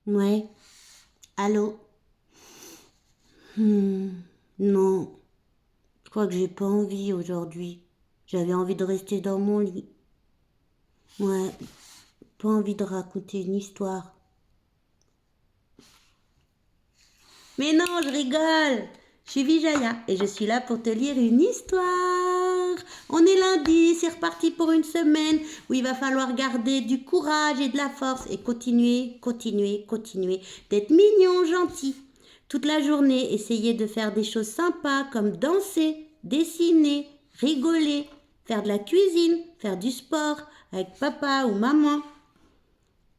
Ouais. Allô? Non. Je crois que j'ai pas envie aujourd'hui. J'avais envie de rester dans mon lit. Ouais. Pas envie de raconter une histoire. Mais non, je rigole. Je suis Vijaya et je suis là pour te lire une histoire. On est lundi, c'est reparti pour une semaine où il va falloir garder du courage et de la force et continuer, continuer, continuer d'être mignon, gentil. Toute la journée, essayer de faire des choses sympas comme danser, dessiner, rigoler, faire de la cuisine, faire du sport avec papa ou maman.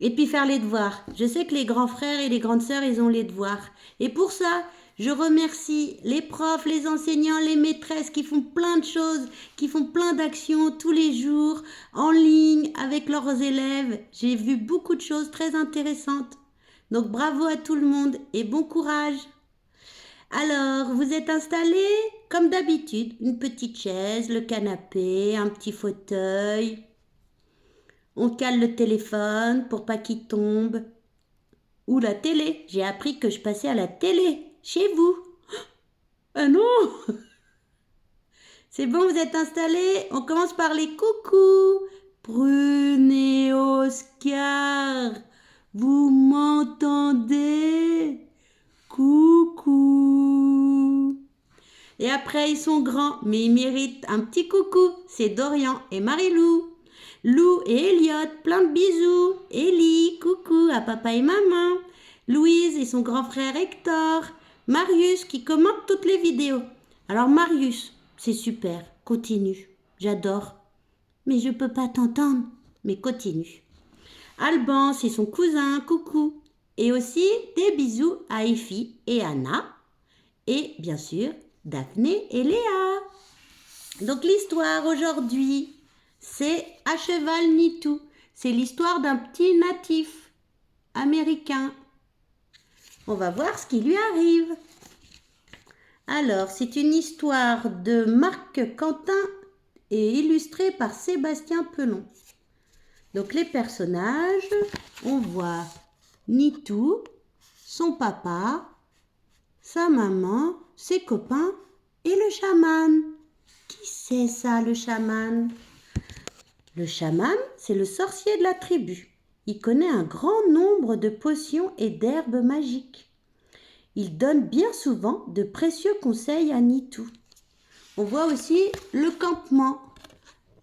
Et puis faire les devoirs. Je sais que les grands frères et les grandes sœurs, ils ont les devoirs. Et pour ça, je remercie les profs, les enseignants, les maîtresses qui font plein de choses, qui font plein d'actions tous les jours, en ligne, avec leurs élèves. J'ai vu beaucoup de choses très intéressantes. Donc bravo à tout le monde et bon courage. Alors, vous êtes installés comme d'habitude, une petite chaise, le canapé, un petit fauteuil. On cale le téléphone pour pas qu'il tombe. Ou la télé. J'ai appris que je passais à la télé. Chez vous. Ah non. C'est bon, vous êtes installés. On commence par les coucous. Prune et Oscar. Vous m'entendez? Coucou. Et après, ils sont grands, mais ils méritent un petit coucou. C'est Dorian et Marilou. Lou et Elliot, plein de bisous. Ellie, coucou à papa et maman. Louise et son grand frère Hector. Marius qui commente toutes les vidéos. Alors Marius, c'est super, continue. J'adore. Mais je peux pas t'entendre. Mais continue. Alban, c'est son cousin, coucou. Et aussi des bisous à Effie et Anna. Et bien sûr, Daphné et Léa. Donc l'histoire aujourd'hui, c'est À cheval ni tout. C'est l'histoire d'un petit natif américain. On va voir ce qui lui arrive. Alors, c'est une histoire de Marc Quentin et illustrée par Sébastien Pelon. Donc les personnages, on voit Nitou, son papa, sa maman, ses copains et le chaman. Qui c'est ça, le chaman? Le chaman, c'est le sorcier de la tribu. Il connaît un grand nombre de potions et d'herbes magiques. Il donne bien souvent de précieux conseils à Nitou. On voit aussi le campement,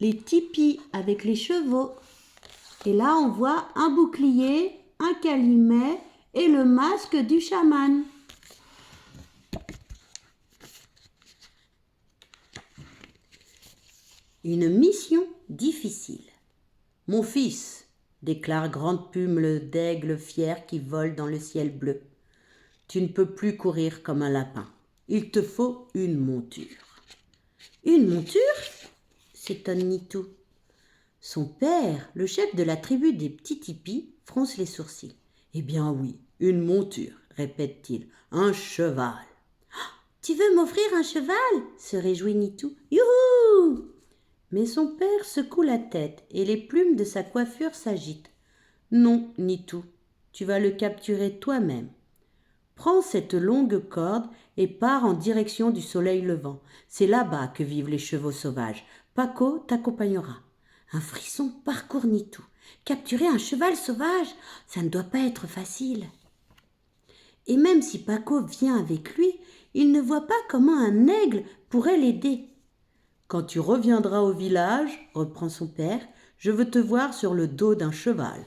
les tipis avec les chevaux. Et là, on voit un bouclier, un calimet et le masque du chaman. Une mission difficile. Mon fils, déclare Grande Plume d'aigle fier qui vole dans le ciel bleu, tu ne peux plus courir comme un lapin. Il te faut une monture. Une monture? S'étonne Nitou. Son père, le chef de la tribu des petits tipis, fronce les sourcils. Eh bien oui, une monture, répète-t-il, un cheval. Tu veux m'offrir un cheval? Se réjouit Nitou. Youhou! Mais son père secoue la tête et les plumes de sa coiffure s'agitent. Non, Nitou, tu vas le capturer toi-même. Prends cette longue corde et pars en direction du soleil levant. C'est là-bas que vivent les chevaux sauvages. Paco t'accompagnera. Un frisson parcourt Nitou. Capturer un cheval sauvage, ça ne doit pas être facile. Et même si Paco vient avec lui, il ne voit pas comment un aigle pourrait l'aider. Quand tu reviendras au village, reprend son père, je veux te voir sur le dos d'un cheval.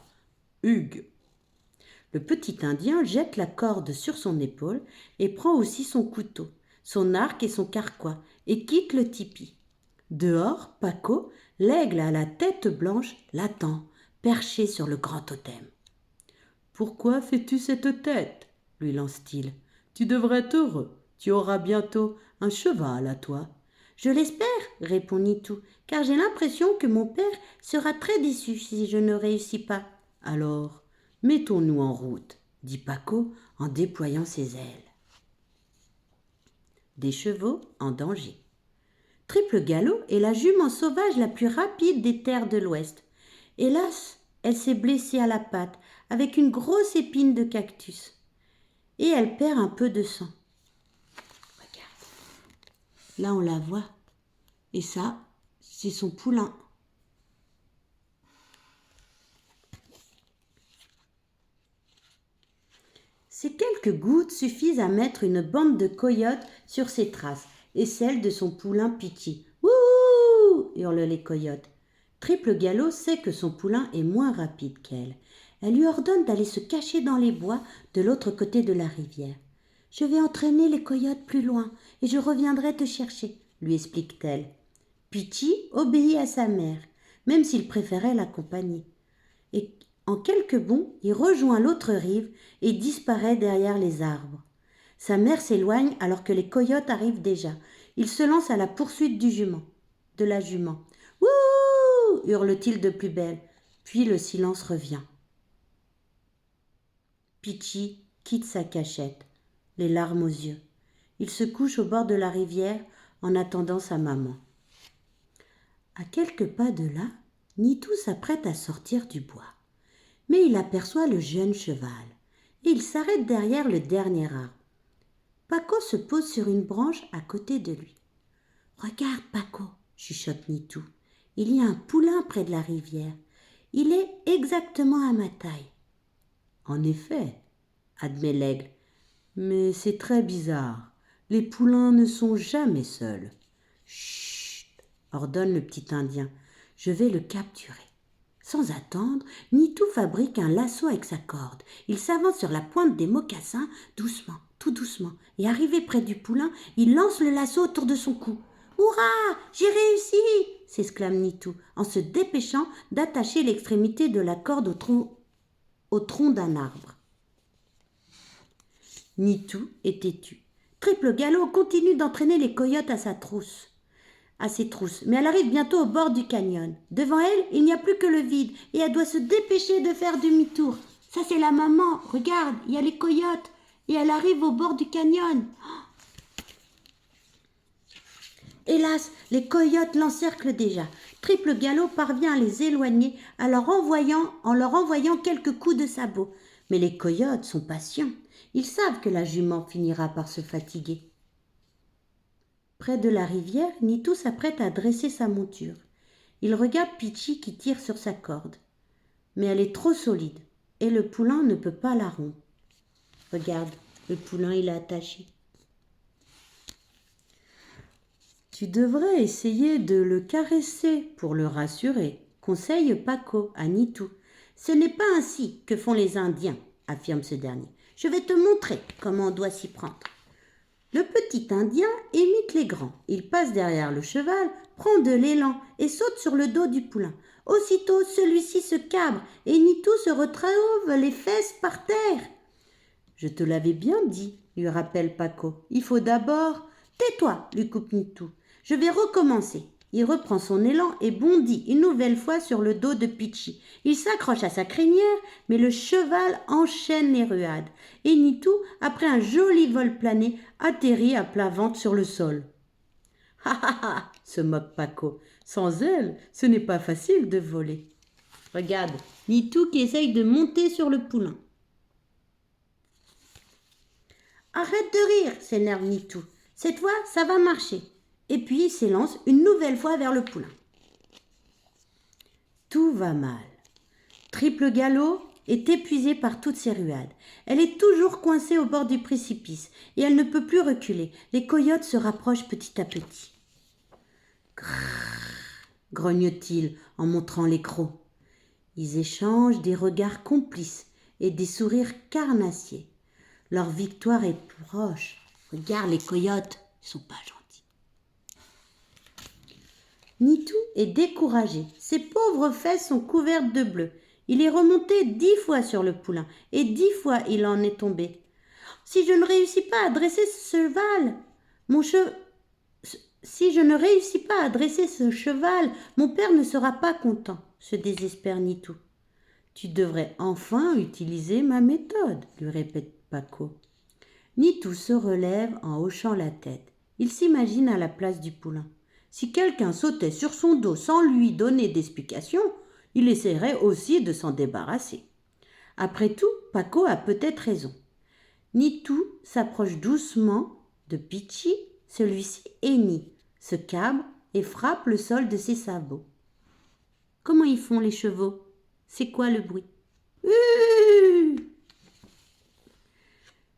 Hugues. Le petit Indien jette la corde sur son épaule et prend aussi son couteau, son arc et son carquois et quitte le tipi. Dehors, Paco, l'aigle à la tête blanche, l'attend, perché sur le grand totem. Pourquoi fais-tu cette tête? Lui lance-t-il. Tu devrais être heureux. Tu auras bientôt un cheval à toi. Je l'espère, répond Nitou, car j'ai l'impression que mon père sera très déçu si je ne réussis pas. Alors, mettons-nous en route, dit Paco en déployant ses ailes. Des chevaux en danger. Triple Galop est la jument sauvage la plus rapide des terres de l'Ouest. Hélas, elle s'est blessée à la patte avec une grosse épine de cactus. Et elle perd un peu de sang. Regarde. Là, on la voit. Et ça, c'est son poulain. Ces quelques gouttes suffisent à mettre une bande de coyotes sur ses traces et celle de son poulain Pitchy. « Wouh !» hurlent les coyotes. Triple Galop sait que son poulain est moins rapide qu'elle. Elle lui ordonne d'aller se cacher dans les bois de l'autre côté de la rivière. « Je vais entraîner les coyotes plus loin et je reviendrai te chercher, » lui explique-t-elle. Pitchy obéit à sa mère, même s'il préférait l'accompagner. Et en quelques bonds, il rejoint l'autre rive et disparaît derrière les arbres. Sa mère s'éloigne alors que les coyotes arrivent déjà. Il se lance à la poursuite de la jument. « Wouh !» hurle-t-il de plus belle. Puis le silence revient. Pitchy quitte sa cachette, les larmes aux yeux. Il se couche au bord de la rivière en attendant sa maman. À quelques pas de là, Nitou s'apprête à sortir du bois. Mais il aperçoit le jeune cheval et il s'arrête derrière le dernier arbre. Paco se pose sur une branche à côté de lui. « Regarde, Paco, » chuchote Nitou. « Il y a un poulain près de la rivière. Il est exactement à ma taille. » « En effet, » admet l'aigle, « mais c'est très bizarre. Les poulains ne sont jamais seuls. »« Chut !» ordonne le petit Indien. « Je vais le capturer. » Sans attendre, Nitou fabrique un lasso avec sa corde. Il s'avance sur la pointe des mocassins, doucement, tout doucement, et arrivé près du poulain, il lance le lasso autour de son cou. « Hurrah, j'ai réussi !» s'exclame Nitou, en se dépêchant d'attacher l'extrémité de la corde au tronc d'un arbre. Nitou est têtu. Triple Galop continue d'entraîner les coyotes à ses trousses, mais elle arrive bientôt au bord du canyon. Devant elle, il n'y a plus que le vide, et elle doit se dépêcher de faire demi-tour. Ça, c'est la maman. Regarde, il y a les coyotes, et elle arrive au bord du canyon. Hélas, les coyotes l'encerclent déjà. Triple Galop parvient à les éloigner en leur envoyant quelques coups de sabot. Mais les coyotes sont patients. Ils savent que la jument finira par se fatiguer. Près de la rivière, Nitou s'apprête à dresser sa monture. Il regarde Pitchy qui tire sur sa corde. Mais elle est trop solide et le poulain ne peut pas la rompre. Regarde, le poulain il est attaché. Tu devrais essayer de le caresser pour le rassurer, conseille Paco à Nitou. Ce n'est pas ainsi que font les Indiens, affirme ce dernier. Je vais te montrer comment on doit s'y prendre. Le petit Indien imite les grands. Il passe derrière le cheval, prend de l'élan et saute sur le dos du poulain. Aussitôt, celui-ci se cabre et Nitou se retrouve les fesses par terre. Je te l'avais bien dit, lui rappelle Paco. Il faut d'abord... Tais-toi, lui coupe Nitou. Je vais recommencer. Il reprend son élan et bondit une nouvelle fois sur le dos de Pitchy. Il s'accroche à sa crinière, mais le cheval enchaîne les ruades. Et Nitou, après un joli vol plané, atterrit à plat ventre sur le sol. « Ha ha ha !» se moque Paco. « Sans elle, ce n'est pas facile de voler. » Regarde, Nitou qui essaye de monter sur le poulain. « Arrête de rire !» s'énerve Nitou. « Cette fois, ça va marcher. » Et puis il s'élance une nouvelle fois vers le poulain. Tout va mal. Triple Galop est épuisée par toutes ces ruades. Elle est toujours coincée au bord du précipice et elle ne peut plus reculer. Les coyotes se rapprochent petit à petit. Grrr, grogne-t-il en montrant les crocs. Ils échangent des regards complices et des sourires carnassiers. Leur victoire est proche. Regarde les coyotes, ils sont pas gentils. Nitou est découragé. Ses pauvres fesses sont couvertes de bleu. Il est remonté 10 fois sur le poulain et 10 fois il en est tombé. Si je ne réussis pas à dresser ce cheval, mon père ne sera pas content, se désespère Nitou. Tu devrais enfin utiliser ma méthode, lui répète Paco. Nitou se relève en hochant la tête. Il s'imagine à la place du poulain. Si quelqu'un sautait sur son dos sans lui donner d'explication, il essaierait aussi de s'en débarrasser. Après tout, Paco a peut-être raison. Nitou s'approche doucement de Pitchi, celui-ci hennit, se cabre et frappe le sol de ses sabots. Comment ils font les chevaux? C'est quoi le bruit?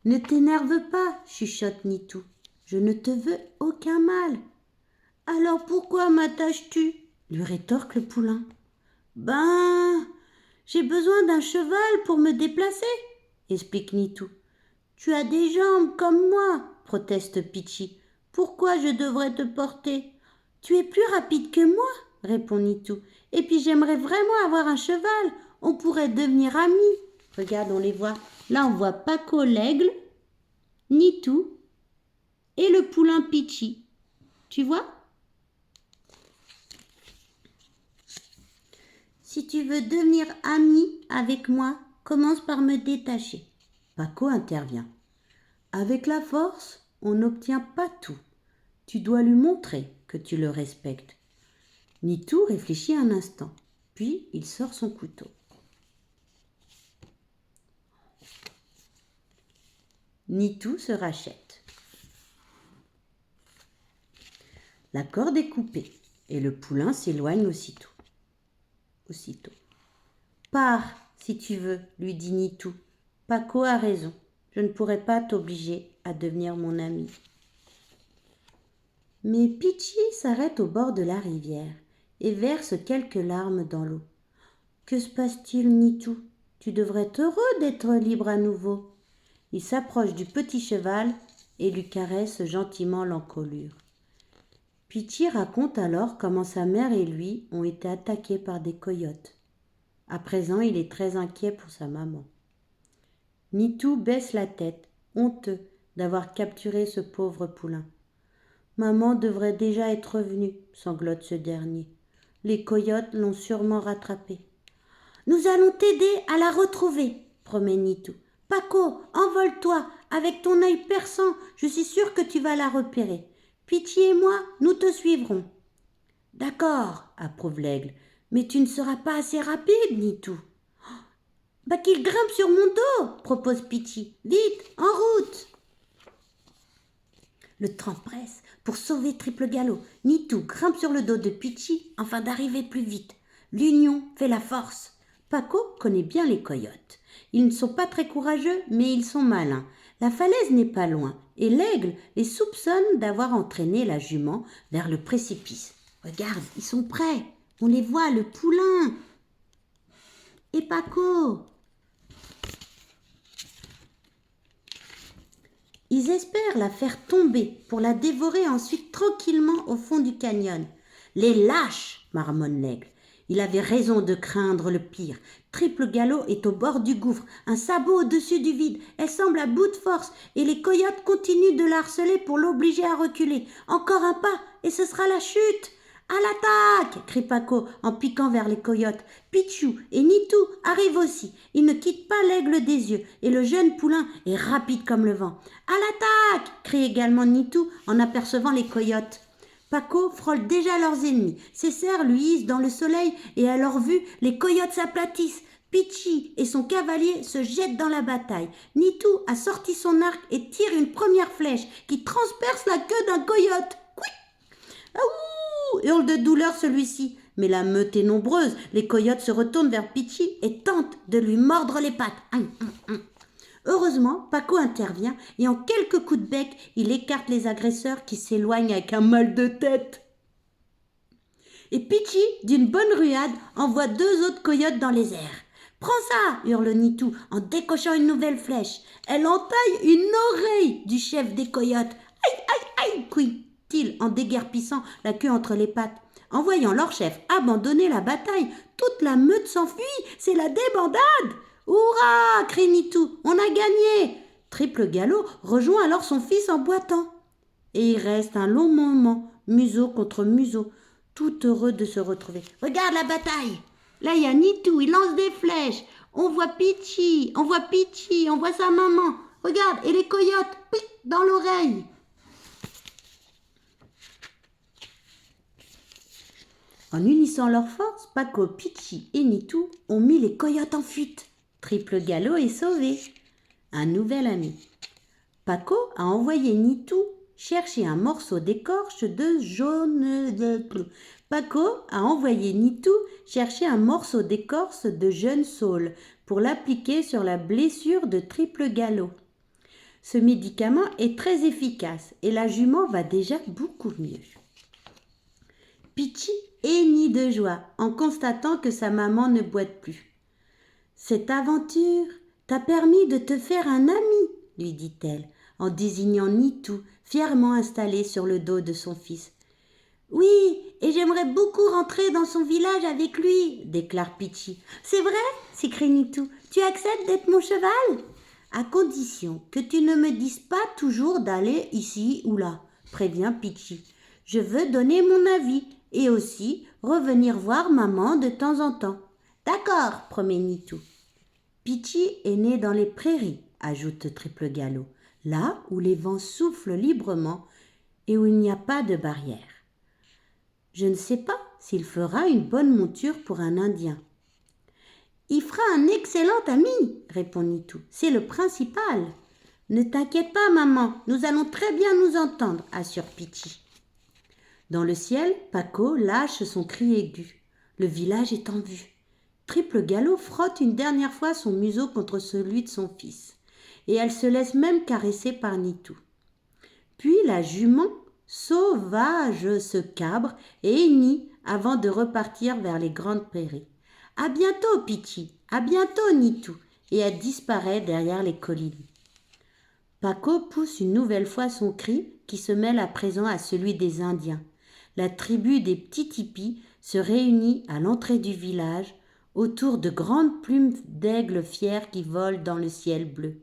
Ne t'énerve pas, chuchote Nitou. Je ne te veux aucun mal. Alors pourquoi m'attaches-tu? Lui rétorque le poulain. Ben, j'ai besoin d'un cheval pour me déplacer, explique Nitou. Tu as des jambes comme moi, proteste Pitchi. Pourquoi je devrais te porter? Tu es plus rapide que moi, répond Nitou. Et puis j'aimerais vraiment avoir un cheval. On pourrait devenir amis. Regarde, on les voit. Là, on voit Paco l'aigle, Nitou et le poulain Pitchi. Tu vois? Si tu veux devenir ami avec moi, commence par me détacher. Paco intervient. Avec la force, on n'obtient pas tout. Tu dois lui montrer que tu le respectes. Nitou réfléchit un instant, puis il sort son couteau. Nitou se rachète. La corde est coupée et le poulain s'éloigne aussitôt. Pars, si tu veux, lui dit Nitou. Paco a raison. Je ne pourrai pas t'obliger à devenir mon ami. Mais Pitchi s'arrête au bord de la rivière et verse quelques larmes dans l'eau. Que se passe-t-il, Nitou? Tu devrais être heureux d'être libre à nouveau. Il s'approche du petit cheval et lui caresse gentiment l'encolure. Pitchi raconte alors comment sa mère et lui ont été attaqués par des coyotes. À présent, il est très inquiet pour sa maman. Nitou baisse la tête, honteux d'avoir capturé ce pauvre poulain. Maman devrait déjà être revenue, sanglote ce dernier. Les coyotes l'ont sûrement rattrapé. Nous allons t'aider à la retrouver, promet Nitou. Paco, envole-toi, avec ton œil perçant, je suis sûre que tu vas la repérer. Pitchi et moi, nous te suivrons. D'accord, approuve l'aigle, mais tu ne seras pas assez rapide, Nitou. Bah qu'il grimpe sur mon dos, propose Pitchi. Vite, en route. Le train presse pour sauver Triple Galop. Nitou grimpe sur le dos de Pitchi afin d'arriver plus vite. L'union fait la force. Paco connaît bien les coyotes. Ils ne sont pas très courageux, mais ils sont malins. La falaise n'est pas loin, et l'aigle les soupçonne d'avoir entraîné la jument vers le précipice. Regarde, ils sont prêts. On les voit, le poulain. Et Paco. Ils espèrent la faire tomber pour la dévorer ensuite tranquillement au fond du canyon. Les lâches, marmonne l'aigle. Il avait raison de craindre le pire. Triple Galop est au bord du gouffre, un sabot au-dessus du vide. Elle semble à bout de force et les coyotes continuent de la harceler pour l'obliger à reculer. Encore un pas et ce sera la chute. À l'attaque! Crie Paco en piquant vers les coyotes. Pichou et Nitou arrivent aussi. Ils ne quittent pas l'aigle des yeux et le jeune poulain est rapide comme le vent. À l'attaque! Crie également Nitou en apercevant les coyotes. Paco frôle déjà leurs ennemis. Ses serres luisent dans le soleil et à leur vue, les coyotes s'aplatissent. Pitchi et son cavalier se jettent dans la bataille. Nitou a sorti son arc et tire une première flèche qui transperce la queue d'un coyote. Couic! Aouh! Hurle de douleur celui-ci. Mais la meute est nombreuse. Les coyotes se retournent vers Pitchi et tentent de lui mordre les pattes. Heureusement, Paco intervient et en quelques coups de bec, il écarte les agresseurs qui s'éloignent avec un mal de tête. Et Pitchi, d'une bonne ruade, envoie 2 autres coyotes dans les airs. « Prends ça !» hurle Nitou en décochant une nouvelle flèche. Elle entaille une oreille du chef des coyotes. « Aïe, aïe, aïe !» couille-t-il en déguerpissant la queue entre les pattes. En voyant leur chef abandonner la bataille, toute la meute s'enfuit. C'est la débandade. Hurrah! Crie Nitou. On a gagné! Triple Galop rejoint alors son fils en boitant. Et il reste un long moment, museau contre museau, tout heureux de se retrouver. Regarde la bataille! Là, il y a Nitou, il lance des flèches. On voit Pitchi, on voit sa maman. Regarde, et les coyotes, pic, dans l'oreille. En unissant leurs forces, Paco, Pitchi et Nitou ont mis les coyotes en fuite. Triple Galop est sauvé. Un nouvel ami. Paco a envoyé Nitou chercher un morceau d'écorce de jaune. Paco a envoyé Nitou chercher un morceau d'écorce de jeune saule pour l'appliquer sur la blessure de Triple Galop. Ce médicament est très efficace et la jument va déjà beaucoup mieux. Pitchi hennit de joie en constatant que sa maman ne boite plus. Cette aventure t'a permis de te faire un ami, lui dit-elle, en désignant Nitou, fièrement installé sur le dos de son fils. Oui, et j'aimerais beaucoup rentrer dans son village avec lui, déclare Pitchi. C'est vrai, s'écrie Nitou, tu acceptes d'être mon cheval? À condition que tu ne me dises pas toujours d'aller ici ou là, prévient Pitchi. Je veux donner mon avis et aussi revenir voir maman de temps en temps. D'accord, promet Nitou. Pitchi est né dans les prairies, ajoute Triple Galop, là où les vents soufflent librement et où il n'y a pas de barrière. Je ne sais pas s'il fera une bonne monture pour un Indien. Il fera un excellent ami, répond Nitou. C'est le principal. Ne t'inquiète pas, maman, nous allons très bien nous entendre, assure Pitchi. Dans le ciel, Paco lâche son cri aigu. Le village est en vue. Triple Galop frotte une dernière fois son museau contre celui de son fils, et elle se laisse même caresser par Nitou. Puis la jument sauvage se cabre et hennit avant de repartir vers les grandes prairies. À bientôt, Pitchi, à bientôt, Nitou, et elle disparaît derrière les collines. Paco pousse une nouvelle fois son cri qui se mêle à présent à celui des Indiens. La tribu des petits tipis se réunit à l'entrée du village autour de grandes plumes d'aigles fiers qui volent dans le ciel bleu.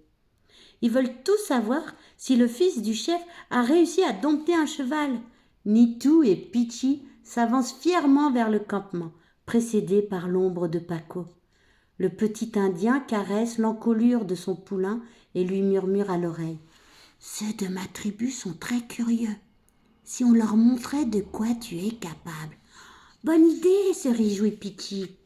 Ils veulent tous savoir si le fils du chef a réussi à dompter un cheval. Nitou et Pitchi s'avancent fièrement vers le campement, précédés par l'ombre de Paco. Le petit Indien caresse l'encolure de son poulain et lui murmure à l'oreille. « Ceux de ma tribu sont très curieux. Si on leur montrait de quoi tu es capable. »« Bonne idée !» se réjouit Pitchi.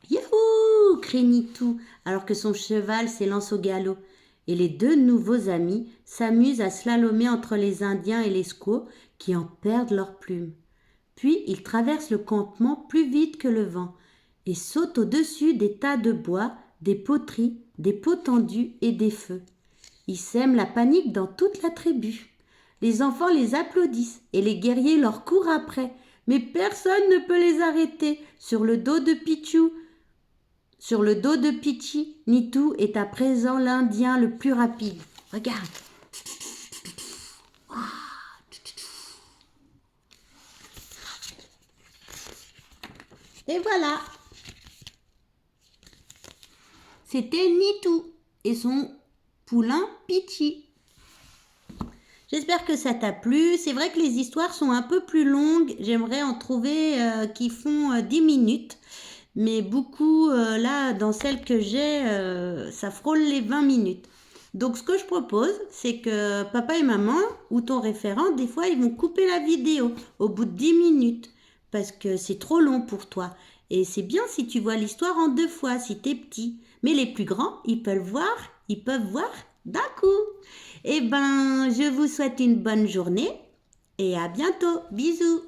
« Youhou !» crie Nitou alors que son cheval s'élance au galop. Et les deux nouveaux amis s'amusent à slalomer entre les Indiens et les squaws qui en perdent leurs plumes. Puis ils traversent le campement plus vite que le vent et sautent au-dessus des tas de bois, des poteries, des pots tendus et des feux. Ils sèment la panique dans toute la tribu. Les enfants les applaudissent et les guerriers leur courent après, mais personne ne peut les arrêter. Sur le dos de Pitchi, Nitou est à présent l'Indien le plus rapide. Regarde. Et voilà. C'était Nitou et son poulain Pitchi. J'espère que ça t'a plu. C'est vrai que les histoires sont un peu plus longues. J'aimerais en trouver qui font 10 minutes. Mais beaucoup, là, dans celles que j'ai, ça frôle les 20 minutes. Donc, ce que je propose, c'est que papa et maman, ou ton référent, des fois, ils vont couper la vidéo au bout de 10 minutes. Parce que c'est trop long pour toi. Et c'est bien si tu vois l'histoire en 2 fois, si t'es petit. Mais les plus grands, ils peuvent voir d'un coup. Eh ben, je vous souhaite une bonne journée et à bientôt. Bisous.